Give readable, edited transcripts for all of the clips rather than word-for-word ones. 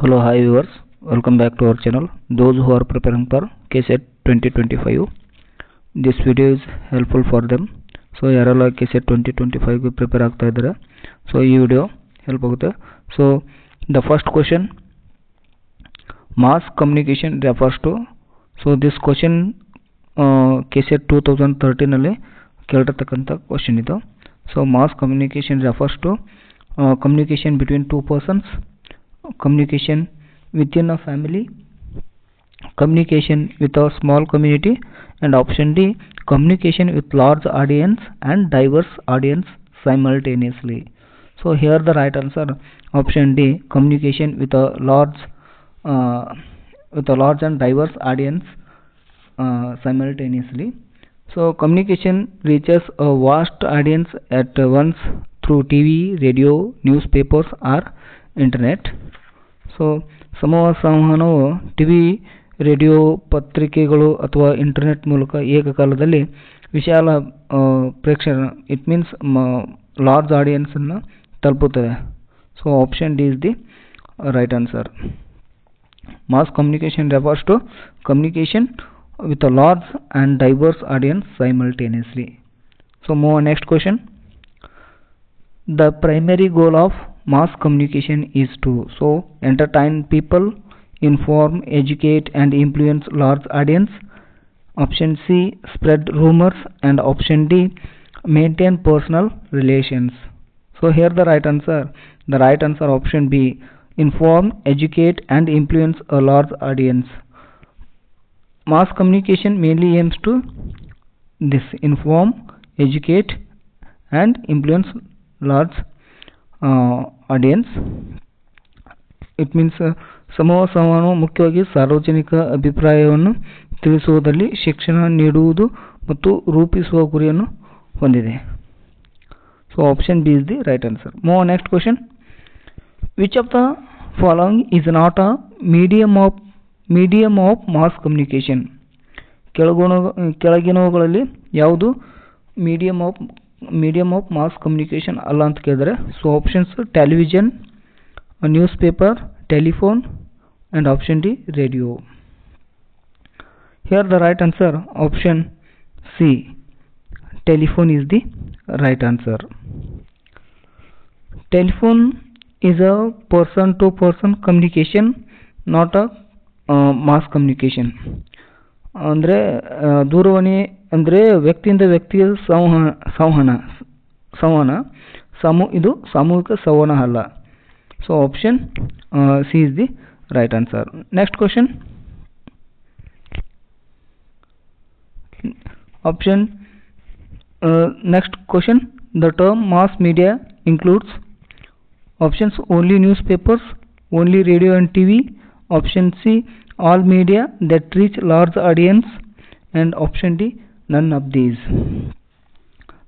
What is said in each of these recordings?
Hello, hi viewers. Welcome back to our channel. Those who are preparing for KSET 2025, this video is helpful for them. So ಯಾರೆಲ್ಲ KSET 2025 ಗೆ prepare ಆಗ್ತಾ ಇದ್ದಾರೆ, so ಈ video help ಆಗುತ್ತೆ. So the first question, mass communication refers to. So this question KSET 2013 ನಲ್ಲಿ ಕೇಳಿರತಕ್ಕಂತ question ಇದು. So mass communication refers to communication between two persons, communication within a family, communication with a small community, and option D, communication with large audience and diverse audience simultaneously. So here the right answer, option D, communication with a large and diverse audience simultaneously. So communication reaches a vast audience at once through TV, radio, newspapers or internet. So ಸಮೂಹ ಸಂವಹನವು TV, radio, ಪತ್ರಿಕೆಗಳು ಅಥವಾ internet ಮೂಲಕ ಏಕಕಾಲದಲ್ಲಿ ವಿಶಾಲ ಪ್ರೇಕ್ಷಕ, it means large ಆಡಿಯನ್ಸನ್ನು ತಲುಪುತ್ತದೆ. So option D is the right answer. Mass communication refers to communication with a large and diverse audience simultaneously. So move next question. The primary goal of mass communication is to entertain people, inform, educate and influence large audience. Option C, spread rumors, and option D, maintain personal relations. So here the right answer option B, inform, educate and influence a large audience. Mass communication mainly aims to this: inform, educate and influence large audience. It means ಸಮೂಹ ಸಂವಹನವು ಮುಖ್ಯವಾಗಿ ಸಾರ್ವಜನಿಕ ಅಭಿಪ್ರಾಯವನ್ನು ತಿಳಿಸುವುದರಲ್ಲಿ ಶಿಕ್ಷಣ ನೀಡುವುದು ಮತ್ತು ರೂಪಿಸುವ ಗುರಿಯನ್ನು ಹೊಂದಿದೆ. So option B is the right answer. Move next question. Which of the following is not a medium of mass communication? ಕೆಳಗಿನವುಗಳಲ್ಲಿ ಯಾವುದು ಮೀಡಿಯಮ್ ಆಫ್ ಮಾಸ್ ಕಮ್ಯುನಿಕೇಷನ್ ಅಲ್ಲ ಅಂತ ಕೇಳಿದರೆ. So options television, newspaper, telephone and option D radio. Here the right answer, option C, telephone is the right answer. Telephone is a person to person communication, not a mass communication. ಅಂದರೆ ದೂರವಾಣಿ ಅಂದರೆ ವ್ಯಕ್ತಿಯಿಂದ ವ್ಯಕ್ತಿಯ ಸಂವಹನ ಇದು ಸಾಮೂಹಿಕ ಸಂವಹನ ಅಲ್ಲ. So option C is the right answer. Next question. The term mass media includes options only newspapers, only radio and TV, option C, all media that reach large audience, and option D, none of these.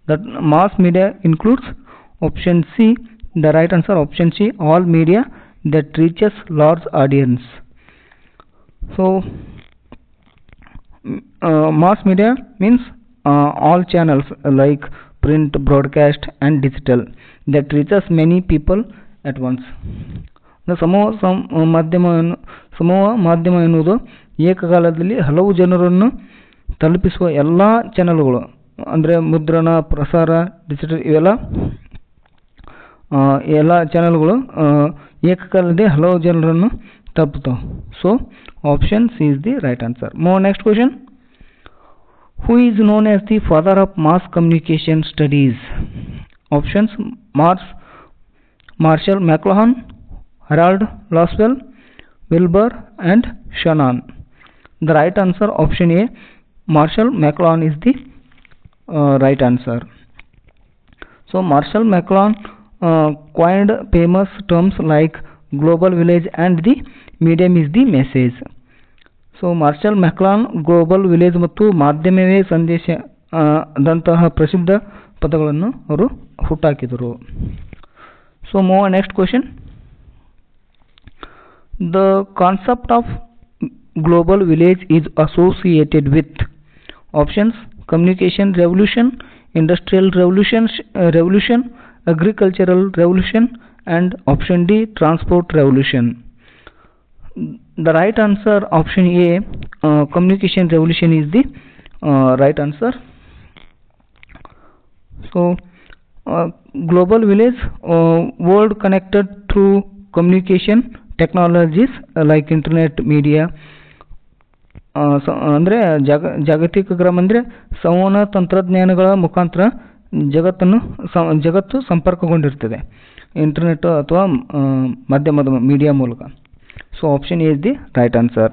The mass media includes option C, the right answer, option C, all media that reaches large audience. So mass media means all channels like print, broadcast and digital that reaches many people at once. ಸಮೂಹ ಮಾಧ್ಯಮ ಎನ್ನುವುದು ಏಕಕಾಲದಲ್ಲಿ ಹಲವು ಜನರನ್ನು ತಲುಪಿಸುವ ಎಲ್ಲ ಚಾನಲ್ಗಳು, ಅಂದರೆ ಮುದ್ರಣ, ಪ್ರಸಾರ, ಡಿಜಿಟಲ್, ಇವೆಲ್ಲ ಎಲ್ಲ ಚಾನಲ್ಗಳು ಏಕಕಾಲದಲ್ಲಿ ಹಲವು ಜನರನ್ನು ತಲುಪುತ್ತವೆ. So option C is the right answer. Move next question. Who is known as the father of mass communication studies? Options Marshall McLuhan, Harold Laswell, Wilbur and Shannon. The right answer, option A, Marshall McLuhan is the right answer. So Marshall McLuhan coined famous terms like global village and the medium is the message. So Marshall McLuhan global village ಮತ್ತು ಮಾಧ್ಯಮವೇ ಸಂದೇಶ ದಂತಹ ಪ್ರಸಿದ್ಧ ಪದಗಳನ್ನು ಅವರು ಹುಟ್ಟಾಕಿದರು. So move on next question. The concept of global village is associated with options communication revolution, industrial revolution, agricultural revolution and option D transport revolution. the right answer option A, communication revolution is the right answer. So global village, world connected through communication technologies like internet, media. ಅಂದರೆ ಜಾಗತಿಕ ಗ್ರಾಮ ಅಂದರೆ ಸಂವಹನ ತಂತ್ರಜ್ಞಾನಗಳ ಮುಖಾಂತರ ಜಗತ್ತು ಸಂಪರ್ಕಗೊಂಡಿರ್ತದೆ internet ಅಥವಾ ಮಾಧ್ಯಮದ ಮೀಡಿಯಾ ಮೂಲಕ. So option A is the right answer.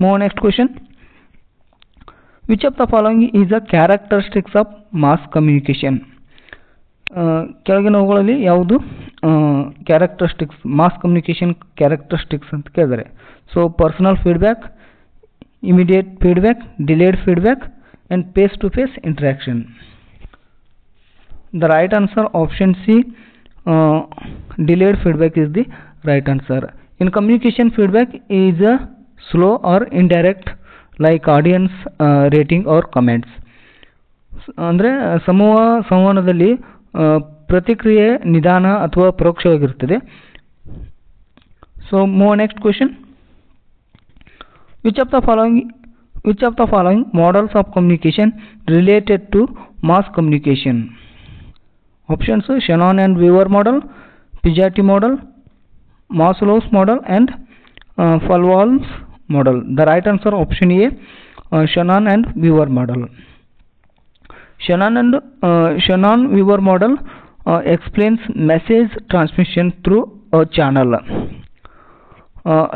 Move next question. Which of the following is the characteristics of mass communication? ಕೆಳಗಿನವುಗಳಲ್ಲಿ ಯಾವುದು ಕ್ಯಾರೆಕ್ಟರಿಸ್ಟಿಕ್ಸ್ ಮಾಸ್ ಕಮ್ಯುನಿಕೇಷನ್ ಕ್ಯಾರೆಕ್ಟರಿಸ್ಟಿಕ್ಸ್ ಅಂತ ಕೇಳಿದರೆ? So personal feedback, immediate feedback, delayed feedback, and face-to-face interaction. The right answer option C, delayed feedback is the right answer. In communication, feedback is slow or indirect, like audience rating or comments. ಅಂದರೆ ಸಂವಹನದಲ್ಲಿ ಪ್ರತಿಕ್ರಿಯೆ ನಿಧಾನ ಅಥವಾ ಪರೋಕ್ಷವಾಗಿರುತ್ತದೆ. So move next question. Which of the following models of communication related to mass communication? Options: Shannon and Weaver model, Piaget model, Maslow's model, and Fallon's model. The right answer option A, Shannon and Weaver model. Shannon-Weaver model explains message transmission through a channel,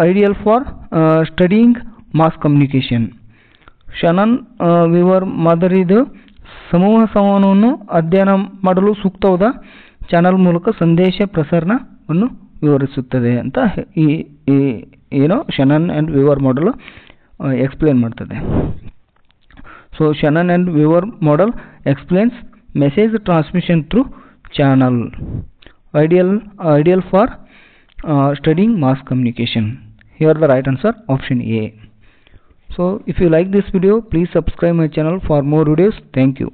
ideal for studying mass communication. Shannon Weaver ಮಾದರಿದು ಸಮೂಹ ಸಂವಹನವನ್ನು ಅಧ್ಯಯನ ಮಾಡಲು ಸೂಕ್ತವಾದ channel ಮೂಲಕ ಸಂದೇಶ ಪ್ರಸರಣವನ್ನು ವಿವರಿಸುತ್ತದೆ ಅಂತ ಏನೋ Shannon and Weaver model explain ಮಾಡ್ತದೆ. So Shannon and Weaver model explains message transmission through channel, ideal for studying mass communication. Here the right answer option A. So if you like this video, please subscribe my channel for more videos. Thank you.